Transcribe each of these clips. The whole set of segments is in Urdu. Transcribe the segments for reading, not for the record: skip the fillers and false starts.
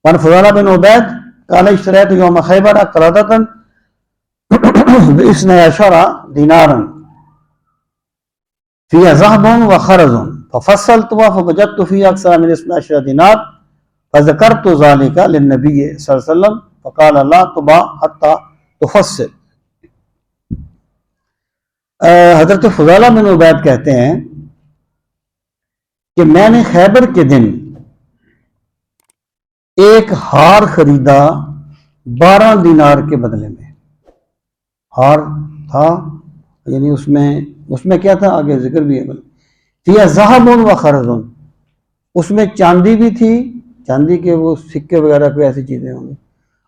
وعن فضالة بن عبيد قال اشتريت يوم خيبر قلادة ب12 دينارا فيها ذهب وخرز ففصلتها فوجدت فيها أكثر من 12 دينار فذكرت ذلك للنبي صلى الله عليه وسلم فقال لا تباع حتى تفصل. حضرت فضالہ بن عبید کہتے ہیں کہ میں نے خیبر کے دن ایک ہار خریدا 12 دینار کے بدلے میں. ہار تھا یعنی اس میں کیا تھا آگے ذکر بھی ہے. فیہا ذہب و خرز، اس میں چاندی بھی تھی، چاندی کے وہ سکے وغیرہ کوئی ایسی چیزیں ہوں گی،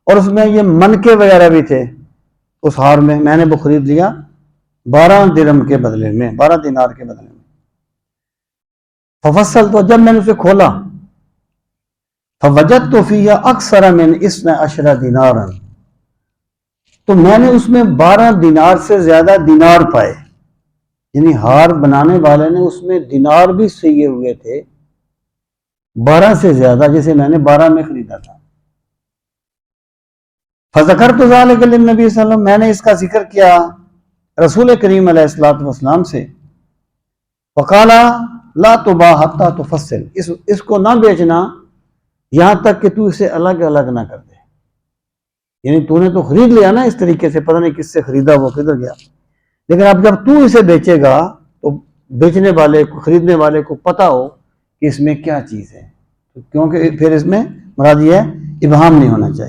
اور اس میں یہ منکے وغیرہ بھی تھے اس ہار میں. میں نے وہ خرید لیا 12 درہم کے بدلے میں، 12 دینار کے بدلے میں. ففصل تو جب میں نے اسے کھولا فوجدت فیہا اکثر من 12 دینارا، تو میں نے اس میں 12 دینار سے زیادہ دینار پائے. یعنی ہار بنانے والے نے اس میں دینار بھی سیے ہوئے تھے 12 سے زیادہ، جسے میں نے 12 میں خریدا تھا. فذکرت ذلک للنبی صلی اللہ علیہ وسلم، میں نے اس کا ذکر کیا رسول کریم علیہ الصلوۃ والسلام سے. فقال لا تباع حتى تفصل، اس کو نہ بیچنا یہاں تک کہ تو اسے الگ الگ نہ کر دے. یعنی تو نے تو خرید لیا نا اس طریقے سے، پتہ نہیں کس سے خریدا، وہ کدھر گیا، لیکن اب جب تو اسے بیچے گا تو بیچنے والے کو، خریدنے والے کو پتہ ہو کہ اس میں کیا چیز ہے، کیونکہ پھر اس میں مراد یہ ہے ابہام نہیں ہونا چاہیے.